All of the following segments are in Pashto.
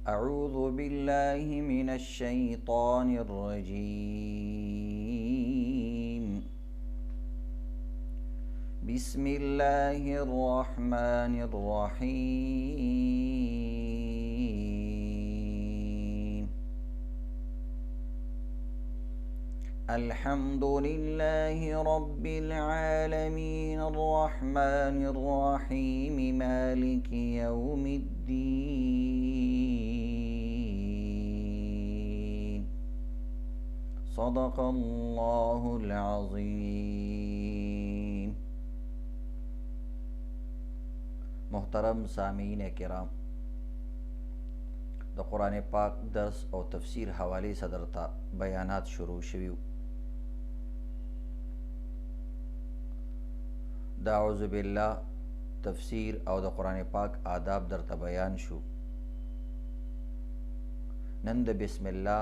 أعوذ بالله من الشيطان الرجيم. بسم الله الرحمن الرحيم. الحمد لله رب العالمين الرحمن الرحيم مالك يوم الدين. صدق الله العظيم. محترم سامعین کرام، د قرآن پاک درس او تفسیر حوالی صدرتا بیانات شروع شویو. د اعوذ بالله تفسیر او د قرآن پاک آداب درته بیان شو. نن د بسم الله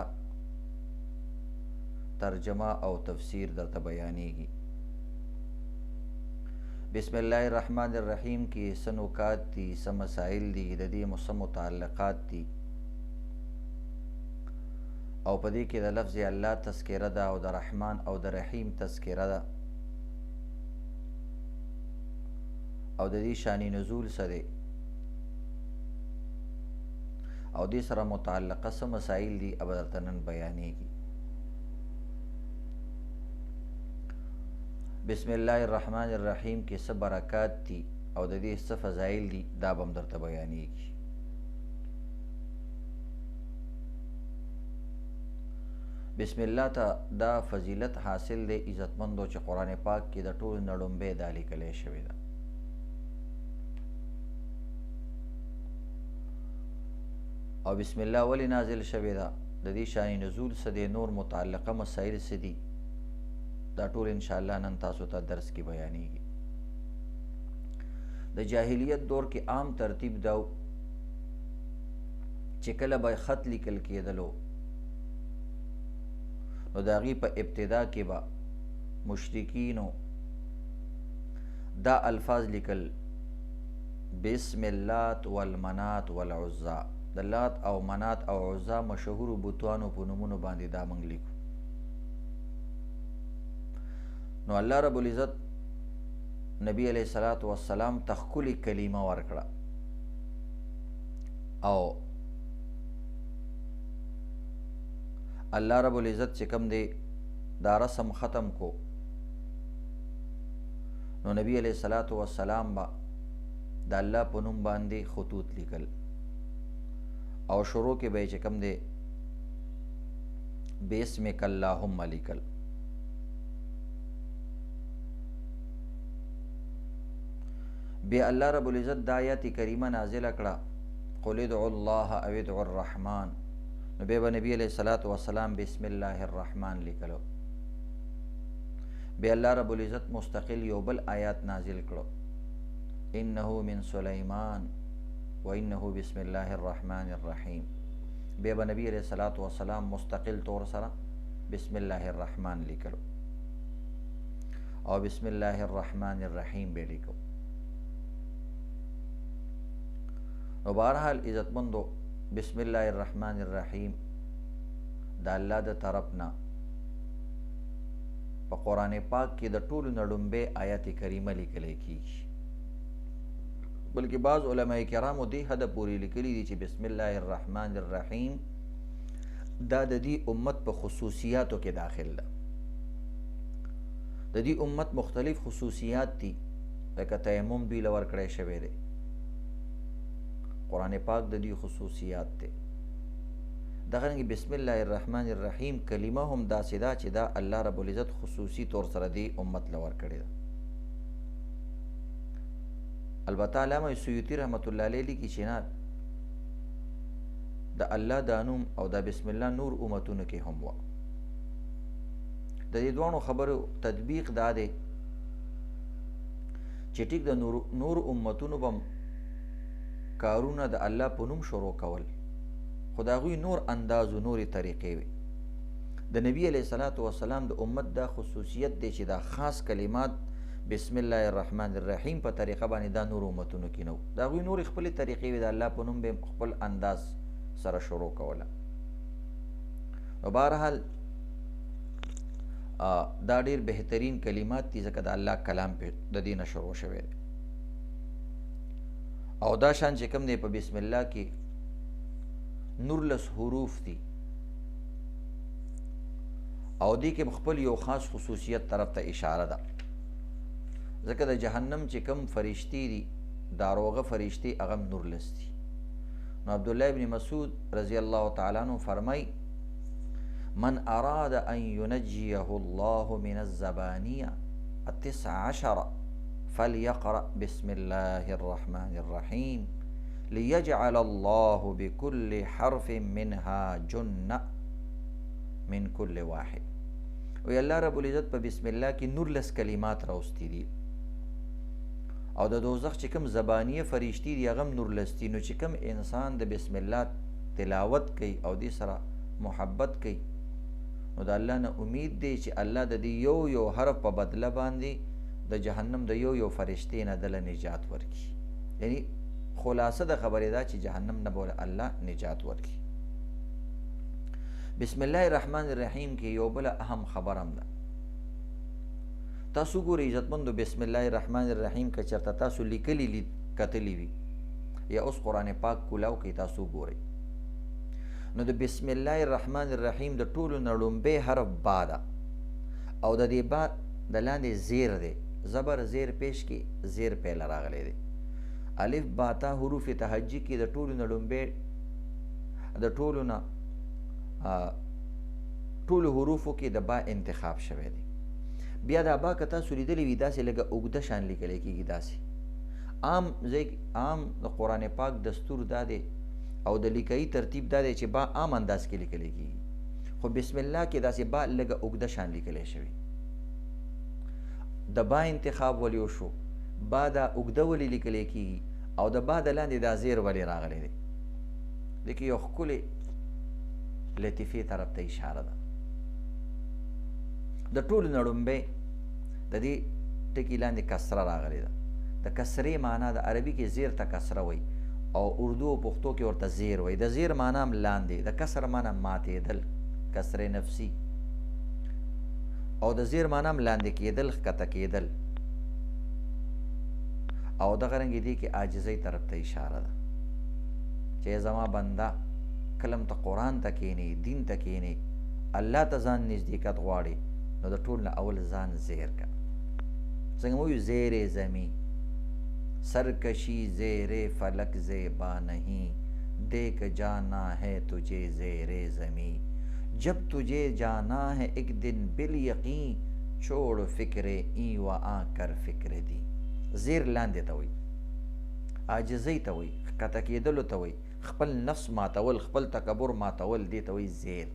ترجمه او تفسیر درته بیانیږي. بسم الله الرحمن الرحیم کې څه نکات دي، څه مسائل دي، د دې څه متعلقات دي، او په دې کې د لفظ الله تذکره ده او د رحمان او د رحیم تذکره ده، او د دې شانی نزول څه دی، او دې سره متعلقه څه مسائل دي، اب درته نن بیانیږي. بسم الله الرحمن الرحیم کې څه برکات دي او د دې څه فضایل دي، دا به هم درته بیانیږي. بسم الله ته دا فضیلت حاصل دی عزتمندو چې قرآن پاک کې د ټولو نه لومبی دا لیکلی شوې ده. او بسم الله ولې نازل شوې ده، د دې شان نزول څه دی، نور متعلقه مسایل څه دي، دا ټول انشاءالله نن تاسو ته درس کې بیانیږي. د جاهلیت دور کې عام ترتیب دا چې کله به خط لیکل کېدلو نو د هغې په ابتدا کې به مشرکینو دا الفاظ لیکل: بسم اللات والمنات والعزا. د لات او منات او عزا مشهورو بتوانو په نومونو باندې دا موږ لیکو. نو الله رب العزت نبی علیہ الصلوۃ والسلام ته ښکلې کلمه ورکړه، او الله رب العزت چې کوم دی دا رسم ختم کو، نو نبی علیہ الصلوۃ والسلام با د الله په نوم باندې خطوط لیکل، او شروع کې به چې کوم دی بسمک اللهم لیکل. بیا الله رب العزت دا آیت کریمه نازله کړه: قل ادعوا الله او ادعوا الرحمن. نو بیا به نبی علیہ الصلوۃ والسلام بسم الله الرحمن لیکلو. بیا الله رب العزت مستقل یو بل آیات نازل کړو: انه من سلیمان و انه بسم الله الرحمن الرحیم. بیا به نبی علیہ الصلوۃ والسلام مستقل طور سره بسم الله الرحمن لیکلو، او بسم الله الرحمن الرحیم به لیکو. نو بهرحال عزتمندو، بسم الله الرحمن الرحیم د الله د طرف نه په قرآن پاک کې د ټولو نه لومبی آیت کریمه لیکلی کېږي، بلکې بعض علماء کرامو دې حده پورې لیکلي دي چې بسم الله الرحمن الرحیم دا د دې امت په خصوصیاتو کې داخل ده. د دې امت مختلف خصوصیات دي، لکه تیمم دوی له ورکړی شوی دی. قرآن پاک د دې خصوصیات دی. دغرنګې بسم الله الرحمن الرحیم کلمه هم داسې ده چې دا الله رب العزت خصوصي طور سره دې امت له ورکړې ده. البته علامه سیوطي رحمت الله علیه لیکي چې نه، د الله دا نوم او دا بسم الله نور امتونو کې هم وه. د دې دواړو خبرو تطبیق دا دی چې ټیک د نور امتونو به کارونه د الله په نوم شروع کول، خو د هغوی نور انداز و نورې طریقې وي. د نبی علیه الصلاة والسلام د امت دا خصوصیت دی چې دا خاص کلمات بسم الله الرحمن الرحیم په طریقه باندې دا نور امتونو کې نه و. د هغوی نورې خپلې طریقې وي، د الله په نوم به خپل انداز سره شروع کوله. نو بهرحال دا ډېر بهترین کلمات دي ځکه د الله کلام پې د دې نه شروع شوی دی. او دا شان چې کوم دی په بسم الله کې 19 حروف دي او دې کې خپل یو خاص خصوصیت طرف ته اشاره ده ځکه د جهنم چې کوم فرشتي دي داروغه فرشتي هغه 19 دي. نو عبدالله ابن مسعود رضی الله تعالی عنہ فرمای من اراد ان ينجيه الله من الزبانية 19 فليقرأ بسم الله الرحمن الرحيم ليجعل الله بكل حرف منها جنة من كل واحد. وی الله رب العزت په بسم الله کې 19 کلمات راوستي دي او د دوزخ چې کوم زبانیه فرشتي دي هغه 19 دي. نو چې کوم انسان د بسم الله تلاوت کوي او دې سره محبت کوي نو د الله نه امید دی چې الله د دې یو حرف په بدله باندې د جهنم د یو فرشتې نه دله نجات ورکړي. یعنی خلاصه د خبرې دا چې جهنم نه به الله نجات ورکړي. بسم الله الرحمن الرحیم کې یو بله اهم خبر هم ده. تاسو ګورئ عزتمندو بسم الله الرحمن الرحیم که چېرته تاسو لیکلي کتلي وي یا اوس قرآن پاک کولاو کې تاسو ګورئ نو د بسم الله الرحمن الرحیم د ټولو نه لومبی حرف با ده او د دې با د لاندې زیر دی زبر زیر پیش کې زیر پیله راغلی دی. الف با تا حروف تهجی کې د ټولو نه لومبی د ټولو نه ټولو حروفو کې د با انتخاب شوی دی. بیا دا با که تاسو لیدلی وي داسې لږه اوږده شان لیکلی کېږي. داسې عام د قرآن پاک دستور دا دی او د لیکایي ترتیب دا دی چې با عام انداز کې لیکلی کېږي خو بسم الله کې داسې با لږه اوږده شان لیکلی شوی. د با انتخاب ولې وشو با دا اوږده ولې لیکلی کېږي او د با د لاندې دا زیر ولې راغلی دی. دې کې یو ښکلې لطیفې طرف ته اشاره ده. د ټولو نه لومبی د دې ټکي لاندې کسره راغلې ده. د کسرې معنا د عربي کې زیر ته کسره وایي او اردو او پښتو کې ورته زیر وایي. د زیر معنا هم لاندې، د کسر معنا ماتېدل، کسرې نفسي، او د زیر معنا هم لاندې کېدل، ښکته کېدل. او دغه رنګې دې کې عاجزۍ طرف ته اشاره ده چې زما بنده کلم ته قرآن ته کښېنې، دین ته کښېنې، الله ته ځان نزدېکت غواړې نو د ټول نه اول ځان زیر که. څنګه مو ویو زیر زمین سرکشی زیر فلک زیبا نہیں دیکھ جانا ہے تجھے زیر زمین جب تجھے جانا ہے ایک دن بالیقین چھوڑ فکر این و آ کر فکر دی. زیر لاندې ته وایي، عاجزۍ ته وایي، ښکته کېدلو ته وایي، خپل نفس ماتول، خپل تکبر ماتول، دې ته وایي زیر.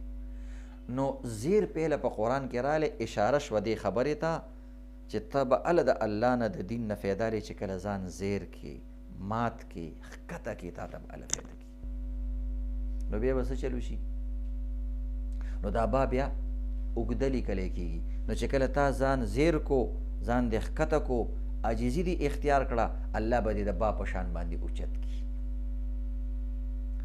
نو زیر پیله په قرآن کې راغلی اشاره شوه دې خبرې ته چې ته به هله د الله نه د دین نه فایده لرې چې کله ځان زیر کړې، مات کړې، ښکته کړې، تا ته به هله فایده کړي. نو بیا به څه چل وشي؟ نو دا با بیا اوږده لیکلی کېږي. نو چې کله تا ځان زیر کو، ځان دې ښکته کو، عاجزي دې اختیار کړه، الله به دې د با په شان باندې اوچت کړي.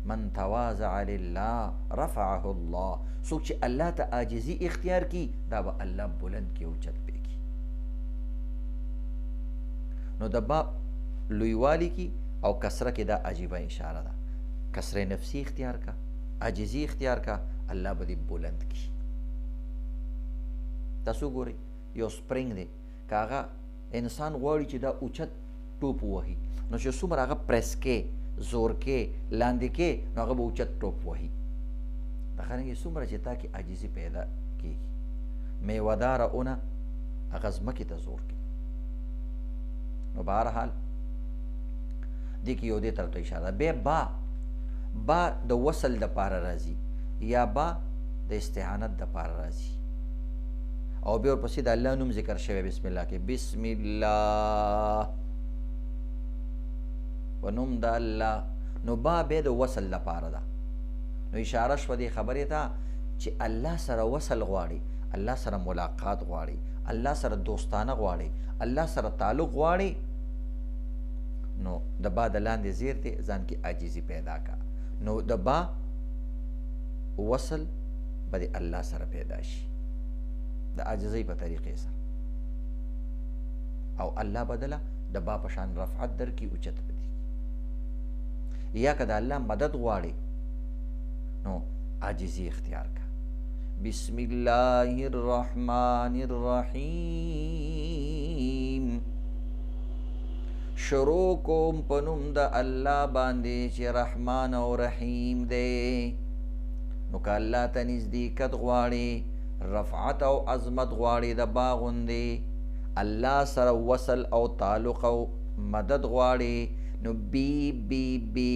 من تواضع لله رفعه الله. څوک چې الله ته عاجزي اختیار کړي دا به الله بلند کړي، اوچت پې کړي. نو د با لویوالي کې او کسره کې دا عجیبه اشاره ده. کسره نفسي اختیار کا، عاجزي اختیار کا، الله به دې بلند کړي. تاسو ګورئ یو سپرینګ دی که هغه انسان غواړي چې دا اوچت ټوپ ووهي نو چې څومره هغه پریس کې، زور کې، لاندې کې، نو هغه به اوچت ټوپ وهي. دغه رنګې څومره چې تا کې عاجزي پیدا کېږي، میوهداره اونه هغه ځمکې ته زور کوي. نو بهرحال دې کې یو دې طرف ته اشاره ده. بیا با د وصل دپاره راځي یا با د استعانت دپاره راځي او بیا ورپسې د الله نوم ذکر شوی بسم الله کې. بسم الله و نوم د الله. نو با بیا د وصل لپاره ده. نو اشاره شوه دې خبرې ته چې الله سره وصل غواړي، الله سره ملاقات غواړي، الله سره دوستانه غواړي، الله سره تعلق غواړي، نو د با د لاندې زیر دی ځان کې عاجزي پیدا کا. نو د با وصل به د الله سره پیدا شي د عاجزۍ په طریقې سره، او الله بدله د با په شان رفعت درکړي، اوچت بدي. یا که د الله مدد غواړي نو عاجزي اختیار کا. بسم الله الرحمن الرحیم، شروع کوم په نوم د الله باندې چې رحمان او رحیم دی. نو که الله ته نزدېکت غواړي، رفعت او عظمت غواړي د با غوندې، الله سره وصل او تعلق او مدد غواړي، نو بی بی بی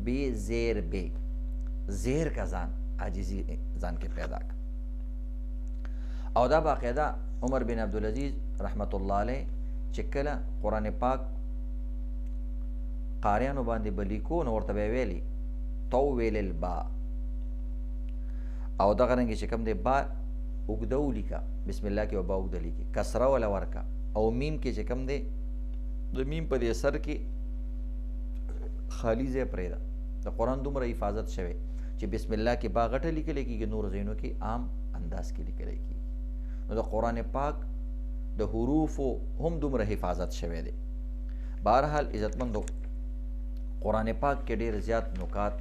بی زیر بی زیر کا ځان عاجزي ځان کې پیدا کړه. او دا باقاعده عمر بن عبدالعزیز رحمت الله علیه چې کله قرآن پاک قاریانو باندې به لیکو نو ورته به یې ویلي طول البا، او دغه رنګې چې کوم دی با اوږده ولیکه، بسم الله کې به با اوږده لیکي، کسره وله ورکه، او میم کې چې کوم دی د میم په دې سر کې خالي ځای پرېږده. د قرآن دومره حفاظت شوی چې بسم الله کې با غټه لیکلی کېږي، نور ځایونو کې عام انداز کې لیکلی کېږي. نو د قرآن پاک د حروفو هم دومره حفاظت شوی دی. بهرحال عزتمندو، قرآن پاک کې ډېر زیات نکات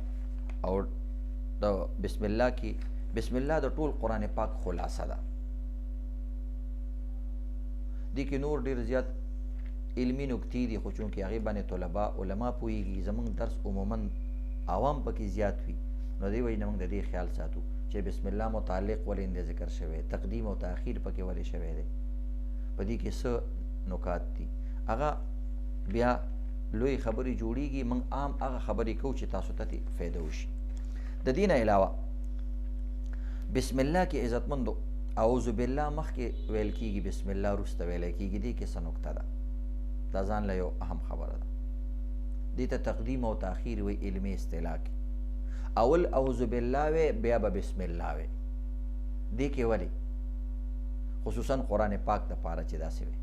او د بسم الله کې، بسم الله د ټول قرآن پاک خلاصه ده. دې کې نور ډېر زیات علمي نکتې دي، خو چونکې هغې باندې طلبا علما پوهېږي، زموږ درس عموما عوام پکې زیات وي، نو دې وجې نه موږ د دې خیال ساتو چې بسم الله متعلق ولې اندې ذکر شوی، تقدیم او تاخیر پکې ولې شوی دی، په دې کې څه نکات دي. هغه بیا لوی خبرې جوړېږي، موږ عام هغه خبرې کوو چې تاسو ته فایده وشي. د دې نه علاوه بسم الله کې عزتمندو اعوذ بالله مخکې ویل کېږي، بسم الله وروسته ویلی کېږي. دې کې څه نکته ده؟ دا ځان له یو اهم خبره ده. دې ته تقدیم او تاخیر وی علمي اصطلاح کې. اول اعوذ بالله وی، بیا به بسم الله وی. دې کې ولې؟ خصوصا قرآن پاک دپاره چې داسې وی،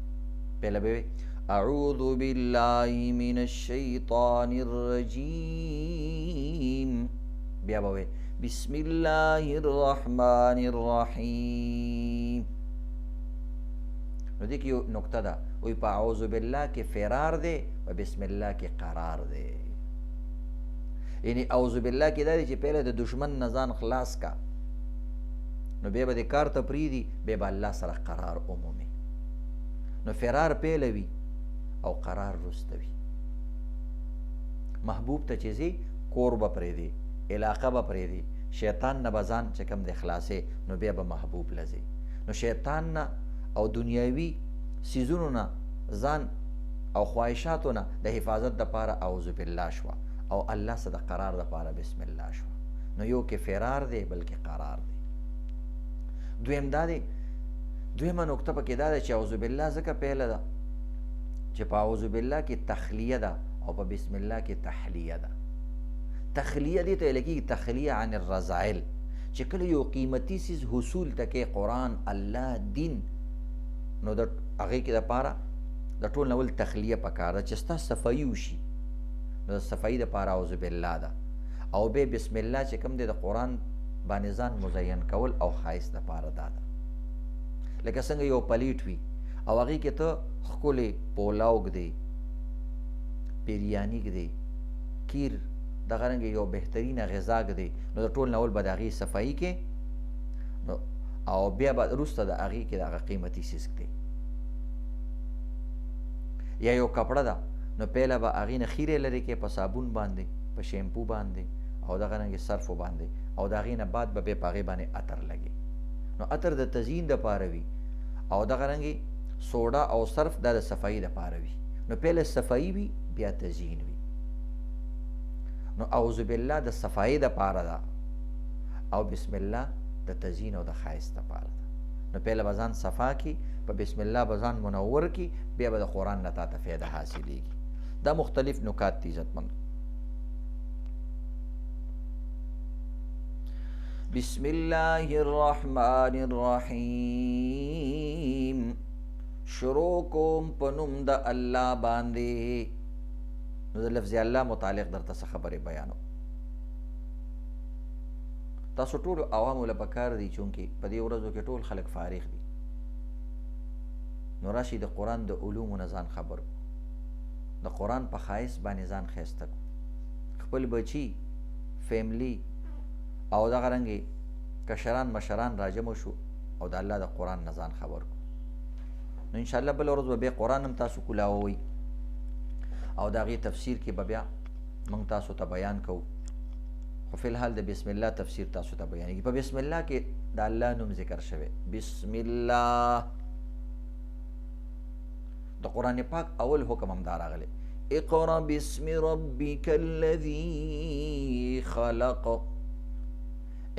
پهله به وی اعوذ بالله من الشیطان الرجیم، بیا به وی بسم الله الرحمن الرحیم. نو دې کې یو نکته ده، وی په اعوذ بالله کې فرار دی، په بسم الله کې قرار دی. یعنی اعوذ بالله کې دا دی چې پهله د دشمن نه ځان خلاص کا، نو بیا به د کار ته پرېږدي، بیا به الله سره قرار عمومي. نو فرار پهله وي او قرار وروسته وي. محبوب ته چې ځي کور به پرېږدي، علاقه به پرېږدي، شیطان نه به ځان چې کوم دی خلاصې، نو بیا به محبوب له ځي. نو شیطان نه او دنیاوي څیزونو نه ځان او خواهشاتو نه د حفاظت دپاره اعوذ بالله شوه، او الله سره د قرار دپاره بسم الله شوه. نو یو کې فرار دی، بلکې قرار دی. دویم دا دی، دویمه نکته پکې دا ده چې اعوذ بالله ځکه پهله ده چې په اعوذ بالله کې تخلیه ده او په بسم الله کې تحلیه ده. تخلیه دې ته ویل کېږي تخلیه عن الرذائل، چې کله یو قیمتي څیز حصول ته کې قرآن، الله، دین، نو د هغې کې دپاره د ټول نه ول تخلیه پکار ده چې ستا صفایي وشي. نو د صفایي دپاره اعوذ بالله ده، او بیا بسم الله چې کوم دی د قرآن باندې ځان مزین کول او ښایست دپاره دا ده. لکه څنګه یو پلیټ وي او هغې کې ته ښکلې پولاو ږدې، بریاني ږدې، کیر، دغه رنګې یو بهترینه غذا ږدې، نو د ټول نه ول به د هغې صفایي کې، او بیا به وروسته د هغې کې د هغه قیمتي څیز ږدې. یا یو کپړه ده، نو پهله به هغې نه خیرې لرې کې په صابون باندې، په شیمپو باندې، او دغه رنګې صرفو باندې، او د هغې نه بعد به بیا په هغې باندې عطر لګي. نو عطر د تزیین دپاره وي، او دغه رنګې سوډا او صرف دا د صفایي دپاره وي. نو پهله صفایي وي، بیا تزیین وي. نو اعوذ بالله د صفایي دپاره ده، او بسم الله د تزیین او د ښایست دپاره ده. نو پهله به ځان صفا کي، په بسم الله به ځان منور کي، بیا به د قرآن نه تا ته فایده حاصلېږي. دا مختلف نکات دي عزتمند. بسم الله الرحمن الرحیم، شروع کوم په نوم د الله باندې. نو د لفظ الله متعلق درته څه خبرې بیانو. تاسو ټولو عوامو له پکار دی چونکې په دې ورځو کې ټول خلک فارغ دي نو راشي د قرآن د علومو نه ځان خبر کو د قرآن په ښایست باندې ځان ښایسته کو خپل بچي فیملی او دغه رنګې کشران مشران راجمع شو او د الله د قرآن نه ځان خبر کو نو انشاءالله بله ورځ به بیا قرآن هم تاسو کولاوئ او د هغې تفسیر کې به بیا موږ تاسو ته بیان کوو خو فی الحال د بسم الله تفسیر تاسو ته بیانېږي په بسم الله کې د الله نوم ذکر شوی بسم الله د قرآن پاک اول حکم هم دا راغلی اقرأ باسم ربک الذی خلق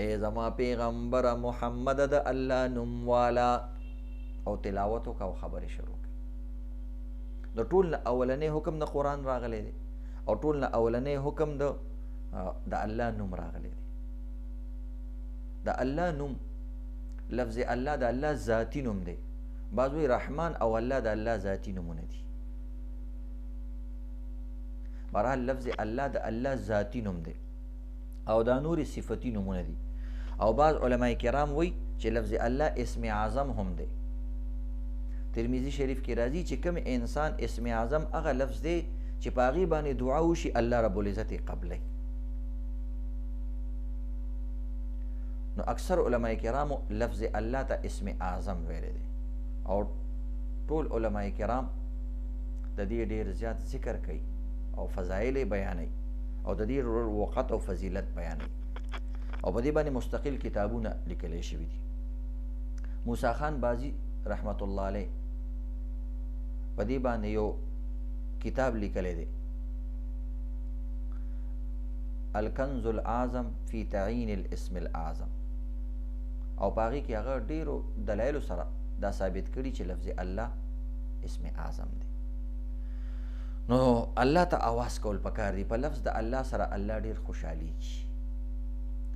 ای زما پیغمبر محمد د الله نوم والا او تلاوت وکړه او خبرې شروع کړه د ټول نه اولنی حکم د قرآن راغلی دی او ټول نه اولنی حکم د الله نوم راغلی دی د الله نوم لفظ الله د الله ذاتی نوم دی بعض وی رحمان او الله د الله ذاتی نومونه دي بهرحال لفظ الله د الله ذاتی نوم دی او دا نورې صفتی نومونه دي او بعض علماء کرام وی چې لفظ الله اسم اعظم هم دی ترمذی شریف کې راځي چې کوم انسان اسم اعظم هغه لفظ دی چې په هغې باندې دعا وشي الله رب العزت یې قبلی نو اکثر علماء کرامو لفظ الله ته اسم اعظم ویلی دی او ټول علماء کرام د دې ډېر زیات ذکر کوي او فضایل یې بیانوي او د دې وقت او فضیلت بیانوي او په دې باندې مستقل کتابونه لیکلی شوي دي موسی خان بازي رحمت الله علیه په دې باندې یو کتاب لیکلی دی الکنز الاعظم فی تعیین الاسم الاعظم او په هغې کې هغه ډېرو دلایلو سره دا ثابت کړي چې لفظ الله اسم اعظم دی نو الله ته آواز کول پکار دی په لفظ د الله سره الله ډېر خوشحالیږي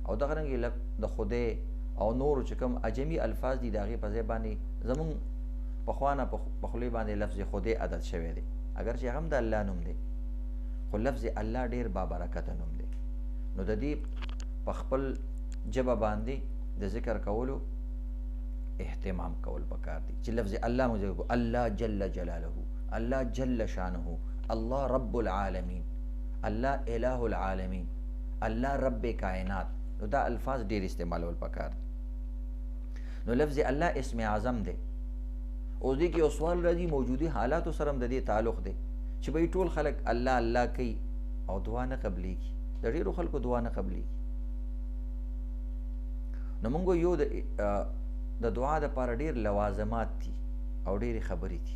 او دغه رنګې د خدای او نورو چې کوم عجمي الفاظ دي د هغې په ځای باندې زمونږ پخوا نه په خولې باندې لفظ خدای عادت شوی دی اگر چې هغه هم د الله نوم دی خو لفظ الله ډېر بابرکته نوم دی نو د دې په خپل ژبه باندې د ذکر کولو اهتمام کول پکار دی چې لفظ الله مو ذکر کو الله جل جلاله الله جل شانه الله رب العالمین الله اله العالمین الله رب کائنات نو دا الفاظ ډېر استعمالول پکار دی نو لفظ الله اسم اعظم دی اوس دې کې یو سوال راځي موجودي حالاتو سره هم د دې تعلق دی چې بھئی ټول خلک الله الله کوي او دعا نه قبلیږي د ډېرو خلکو دعا نه قبلیږي نو موږ یو د دعا دپاره ډېر لوازمات دي او ډېرې خبرې دي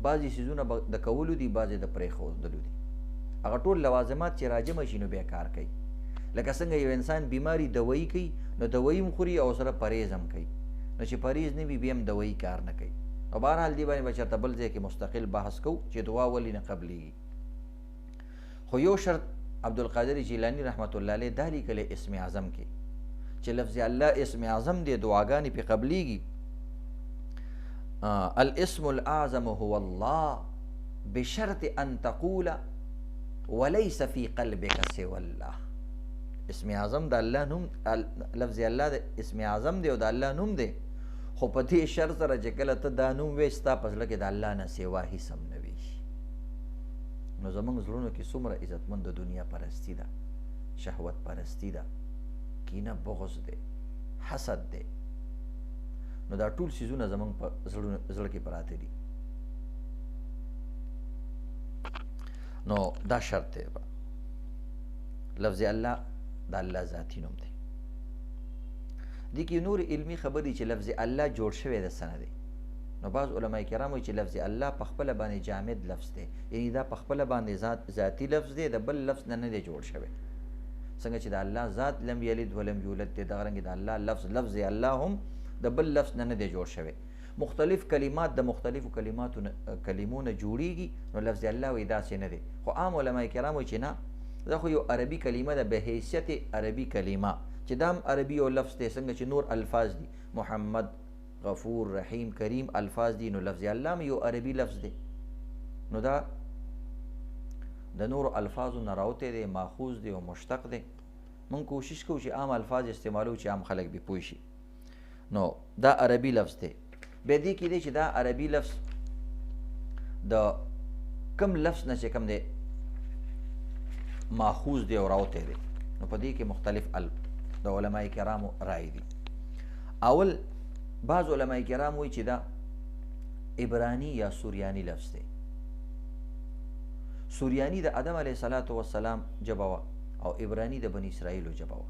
بعضې څیزونه د کولو دي بعضې د پرېښودلو دي هغه ټول لوازمات چې راجمع شي نو بیا کار کوي لکه څنګه یو انسان بیماري دوایي کوي نو دوایي هم خوري او سره پرهیز هم کوي نو چې پرهیز نه وي بیا هم دوایي کار نه کوي او بهرحال دې باندې به چېرته بل ځای کې مستقل بحث کوو چې دعا ولې نه قبلیږي خو یو شرط عبدالقادر جیلانی رحمت الله علیه دا لیکلی اسم اعظم کې چې لفظ الله اسم اعظم دی دعاګانې پې قبلیږي الاسم الاعظم هو الله بشرط ان تقول وليس في قلبك سوى الله اسم اعظم د الله نوم لفظ الله د اسم اعظم دی او د الله نوم دی خو په دې شرط سره چې کله ته دا نوم وایې ستا په زړه کې د الله نه سوا هېڅ هم نه وي نو زموږ زړونو کې څومره عزتمند د دنیا پرستي ده شهوت پرستي ده کینه بغض دی حسد دی نو دا ټول څیزونه زموږ په زړه کې پراته دي نو دا شرط دی لفظ الله د الله ذاتي نوم دی دې کې نور علمي خبرې چې لفظ الله جوړ شوی د څه نه دی نو بعض علماء کرام وایي چې لفظ الله په خپله باندې جامد لفظ دی یعنی دا په خپله باندې ذاتي لفظ دی د بل لفظ نه دی جوړ شوی څنګه چې د الله ذات لم یلد ولم یولد دی دغه رنګې د الله لفظ الله هم د بل لفظ نه دی جوړ شوی مختلف کلمات د مختلفو کلمو نه جوړیږي نو لفظ الله وایي داسې نه دی خو عام علماء کرام وایي چې نه دا خو یو عربي کلمه ده به حیثیت عربي کلمه چې دا هم عربي یو لفظ دی څنګه چې نور الفاظ دي محمد غفور رحیم کریم الفاظ دي نو لفظ الله هم یو عربي لفظ دی نو دا د نورو الفاظو نه راوتی دی ماخوذ دی او مشتق دی مونږ کوشش کوو چې عام الفاظ استعمالو چې عام خلک به پوه شي. نو دا عربي لفظ دی. بیا دې کې دی چې دا عربي لفظ د کم لفظ نه چې کم دی ماخوذ دی او راوتی دی. نو په دې کې مختلف د علماء کرامو رائے دي. اول بعض علماء کرام وایي چې دا عبرانی یا سوریانی لفظ دی. سوریانی د آدم علیه السلام ژبه وه او عبرانی د بني اسرائیلو ژبه وه.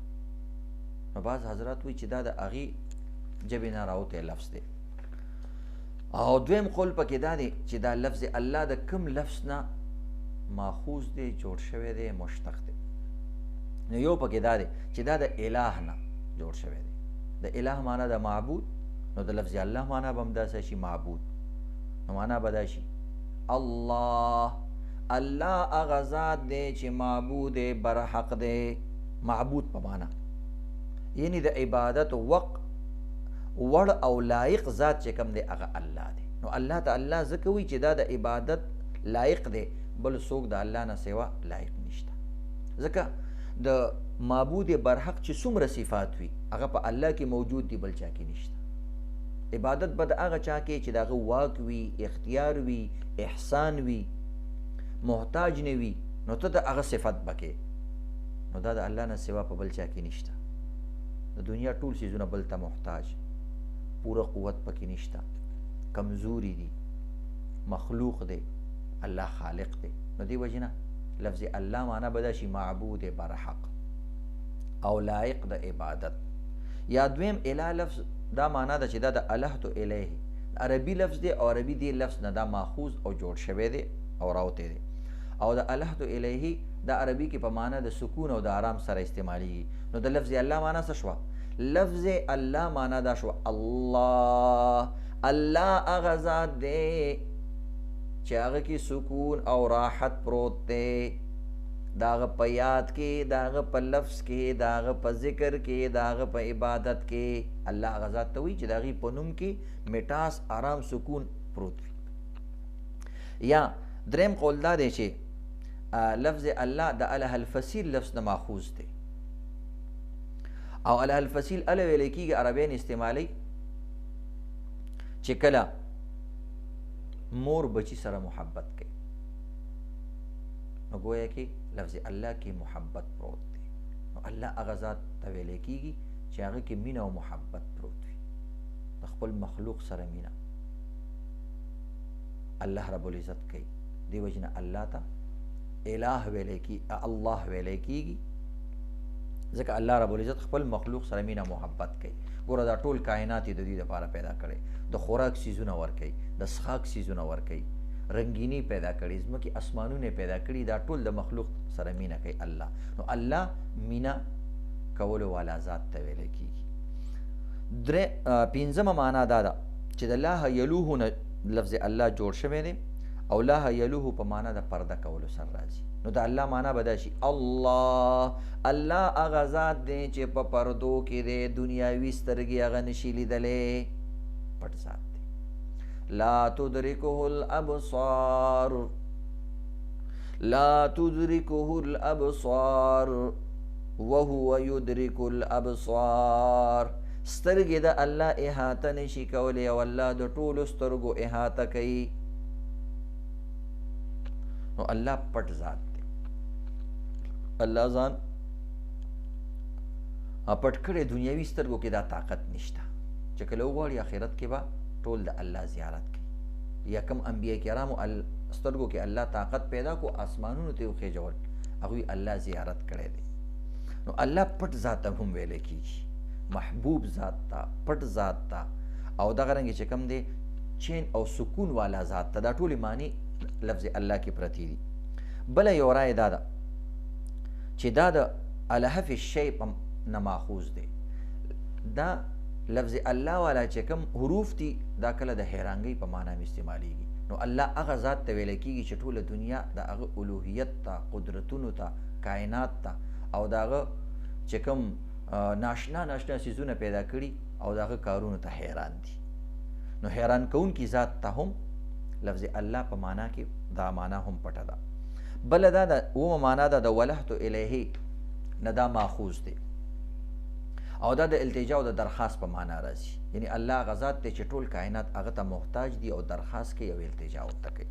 نو بعض حضرات وایي چې دا د هغې ژبې نه راوتی لفظ دی. او دویم قول پکې دا دی چې دا لفظ الله د کوم لفظ نه ماخوذ دی، جوړ شوی دی، مشتق دی. نو یو پکې دا دی چې دا د اله نه جوړ شوی دی. د اله معنا د معبود، نو د لفظ الله معنا به هم داسې شي معبود. نو معنا به دا شي الله. الله هغه ذات دی چې معبود برحق دی. معبود په معنا یعنی د عبادت وړ او لایق ذات چې کوم دی هغه الله دی. نو الله ته الله ځکه وایي چې دا د عبادت لایق دی، بل څوک د الله نه سوا لایق نشته. ځکه د معبود برحق چې څومره صفات وي هغه په الله کې موجود دي، بل چا کې نشته. عبادت به د هغه چا کې چې د هغه واک وي، اختیار وي، احسان وي، محتاج نه وي، نو ته د هغه صفت بکې. نو دا د الله نه سوا په بل چا کې نشته. د دنیا ټول څیزونه بل ته محتاج، پوره قوت پکې نشته، کمزوري دي، مخلوق دی، الله خالق دی. نو دی وجه نه لفظ الله معنا به دا شي معبود برحق او لایق د عبادت. یا دویم اله لفظ دا معنا ده چې دا د الهت الیه عربي لفظ دی او عربي دی لفظ نه دا ماخوذ او جوړ شوی دی او راوتی دی. او د الهت الیه دا عربي کې په معنا د سکون او د آرام سره استعمالیږي. نو د لفظ الله معنا څه شوه؟ لفظ الله معنا دا شوه الله. الله هغه ذات دی چې هغه کې سکون او راحت پروت دی. د هغه په یاد کې، د هغه په لفظ کې، د هغه په ذکر کې، د هغه په عبادت کې. الله هغه ذات ته وایي چې د هغې په نوم کې مټاس، آرام، سکون پروت وي. یا دریم قول دا دی چې لفظ الله د اله الفصیل لفظ نه ماخوذ دی. او اله الفصیل اله ویلی کېږي عربیان استعمالی چې کله مور بچی سره محبت کوي، نو گویا کې لفظ الله کې محبت پروت دی. نو الله هغه ذات ته ویلی کېږي چې هغه کې مینه او محبت پروت وي، د خپل مخلوق سره مینه الله رب العزت کوي. دی وجه نه الله ته اله ویلی کېږي، الله ویلی کېږي، ځکه الله رب العزت خپل مخلوق سره مینه محبت کوي. ګوره دا ټول کائنات یې د دې لپاره پیدا کړی، د خوراک څیزونه ورکوي، د څښاک څیزونه ورکوي، رنګیني پیدا کړي، ځمکې اسمانونه پیدا کړي، دا ټول د مخلوق سره مینه کوي الله. نو الله مینه کولو والا ذات ته ویلی کېږي. پنځمه معنا دا ده چې د لاهه یلوهو نه لفظ الله جوړ شوی دی او لاهه یلوهو په معنا د پرده کولو سره راځي. نو د الله معنا به دا شي الله. الله هغه ذات دی چې په پردو کې دی، دنیاوي سترګې هغه نشي لیدلی، پټ ذات دی. لا تدرکه الابصار، لا تدرکه الابصار وهو يدرك الابصار. سترګې د الله احاطه نشي کولی او الله د ټولو سترګو احاطه کوي. نو الله پټ ذات دی. الله ځان پټ کړی، دنیاوي سترګو کې دا طاقت نشته چې کله وغواړي آخرت کې به ټول د الله زیارت کوي. یا کم انبیاء کرامو سترګو کې الله طاقت پیدا کو، آسمانونو ته وخېژول، هغوی الله زیارت کړی دی. نو الله پټ ذات ته هم ویلی کېږي، محبوب ذات ته، پټ ذات ته، او دغه رنګې چې کوم دی چین او سکون والا ذات ته. دا ټولې معنی لفظ الله کې پرتی دي. بله یو رایه دا ده چې دا د اله فی الشی نه ماخوذ دی. دا لفظ الله والا چې کوم حروف دي دا کله د حیرانګۍ په معنا هم استعمالیږي. نو الله هغه ذات ته ویلی کېږي چې ټوله دنیا د هغه الوهیت ته، قدرتونو ته، کائنات ته او د هغه چې کوم ناشنا ناشنا څیزونه پیدا کړي او د هغه کارونو ته حیران دي. نو حیران کوونکي ذات ته هم لفظ الله په معنا کې دا معنا هم پټه ده. بله دا د اومه معنا ده د ولهت الیه نه دا ماخوذ دی او دا د التجا او د درخواست په معنا راځي یعنی الله هغه ذات دی چې ټول کائنات هغه ته محتاج دي او درخواست کوي او التجا ورته کوي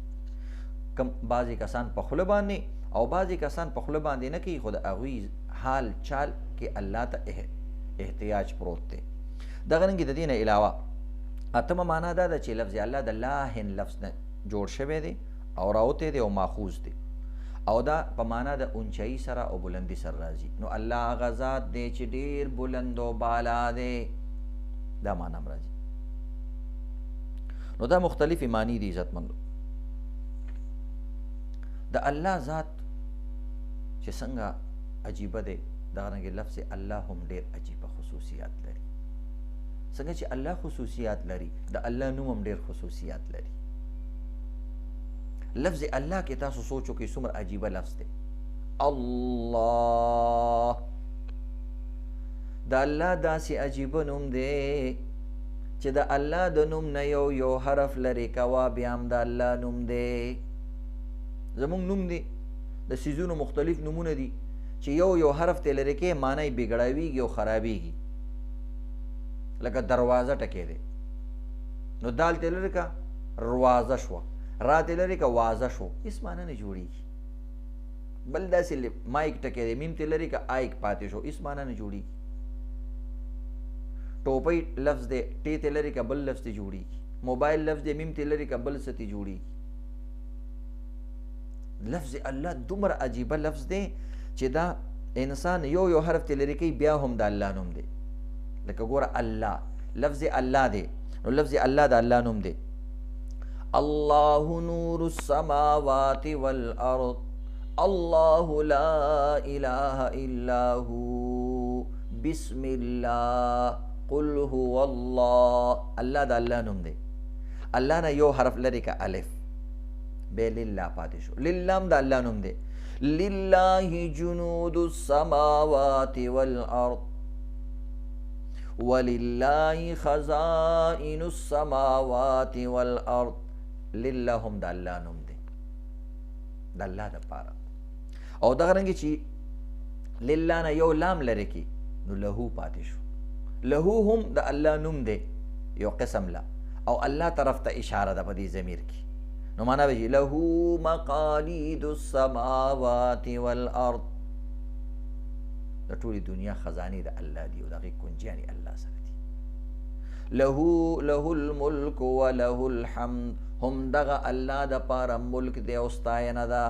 کم بعضې کسان په خوله باندې او بعضې کسان په خوله باندې نه کوي خو د هغوی حال چال کې الله ته احتیاج پروت دی دغه رنګې د دې نه علاوه اتمه معنا دا ده چې لفظ الله د لاهن لفظ نه جوړ شوی دی او راوتی دی او ماخوذ دی او دا په معنا د اونچایي سره او بلندي سره راځي نو الله هغه ذات دی چې ډېر بلند و بالا دی دا معنا هم راځي نو دا مختلفې معنی دي عزتمندو د الله ذات چې څنګه عجیبه دی دغه رنګې لفظ الله هم ډېر عجیبه خصوصیات لري څنګه چې الله خصوصیات لري د الله نوم هم ډېر خصوصیات لري لفظ الله کې تاسو سوچو کې څومره عجیبه لفظ دی الله د الله داسې عجیبه نوم دی چې د الله د نوم نه یو حرف لرې کوه بیا هم د الله نوم دی زمونږ نوم دی د څیزونو مختلف نومونه دي چې یو حرف ته لرې کې معنی بګړاویږي او خرابیږي لکه دروازه ټکی دی نو دال ته لرې که روازه شوه را ته لرې که واضح شو هېڅ معنی نه جوړېږي بل داسې مایک ټکی دی میم ته لرې که آیک پاتې شو هېڅ معنی نه جوړېږي ټوپۍ لفظ دی ټې ته لرې که بل لفظ ته جوړېږي موبایل لفظ دی میم ته لرې که بل څه ته جوړېږي لفظ الله دومره عجیبه لفظ دی چې دا انسان یو حرف ته لرې کوي بیا هم د الله نوم دی لکه ګوره الله لفظ الله دی نو لفظ الله د الله نوم دی الله نور السماوات والارض الله لا اله الا هو بسم الله قل هو الله الله د الله نوم دی الله نه یو حرف لري که الف بے لله پاتې شو لله هم د الله نوم دی لله جنود السماوات والارض ولله خزائن السماوات والارض لله هم د الله نوم دی د الله دپاره او دغه رنګې چې لله نه یو لام لرې کړي نو لهو پاتې شو لهو هم د الله نوم دی یو قسم لا او الله طرف ته اشاره ده په دې ضمیر کې نو معنا به له مقالید السماوات والارض د ټولې دنیا خزانې د الله دي او د هغې کنجیانې الله سره دي له الملک وله الحمد هم دغه الله دپاره ملک دی او ستاینه ده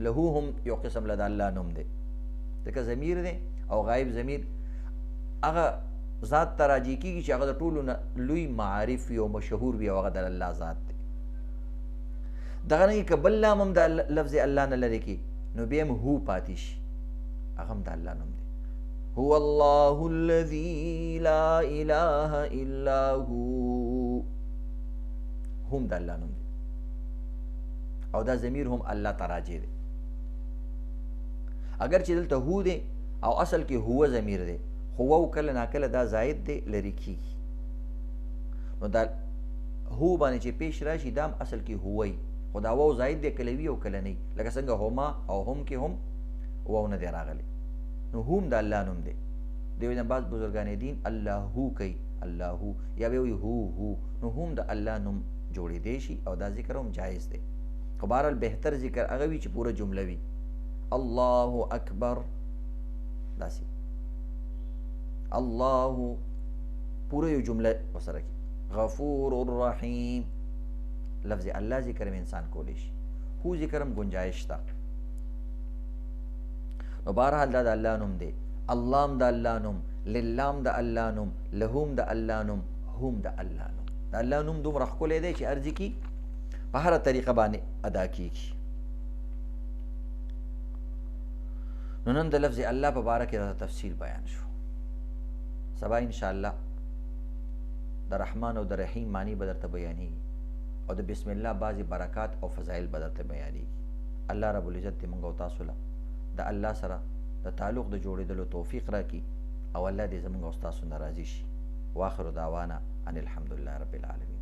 له هم یو قسم له د الله نوم دی ځکه ضمیر دی او غایب ضمیر هغه ذات ته راجع کېږي چې هغه د ټولو نه لوی معارف وي او مشهور وي او هغه د الله ذات دی دغه رنګې که بل لام هم د لفظ الله نه لرې کړي نو بیا هم هو پاتې شي هغه هم د الله نوم دی هو الله الذي لا اله الا هو هم د الله نوم دی او دا ضمیر هم الله ته راجع دی اگر چې دلته هو دی او اصل کې هو ضمیر دی خو واو کله ناکله دا زاید دی لرې کېږي نو دا هو باندې چې پیش راشي دا هم اصل کې هوی خو دا واو زاید دی کله وي او کله نه وي لکه څنګه هما او هم کې هم واو نه دی راغلی نو هم د الله نوم دی دی وایي بعض بزرګان دین الله هو کوي الله هو یا به وایي هو نو هم د الله نوم جوړېدی شي او دا ذکر هم جایز دی خو بهرحال بهتر ذکر هغه وي چې پوره جمله وي الله اکبر داسې الله پوره یو جمله ورسره کړي غفور الرحیم لفظ الله ذکر هم انسان کولی شي هو ذکر هم گنجایش شته نو بهرحال دا د الله نوم دی الله هم د الله نوم لله هم د الله نوم له هم د الله نوم هم د الله نوم د الله نوم دومره ښکلی دی چې عرض کي په هره طریقه باندې ادا کیږي نو نن د لفظ الله په باره کې راته تفصیل بیان شو سبا انشاءالله د رحمان او د رحیم معنی به درته بیانېږي او د بسم الله بعضې برکات او فضایل به درته بیانېږي الله رب العزت دې موږ او تاسو له د الله سره د تعلق د جوړېدلو توفیق راکړي او الله دې زموږ او ستاسو نه راضي شي واخر دعوانا ان الحمدلله رب العالمین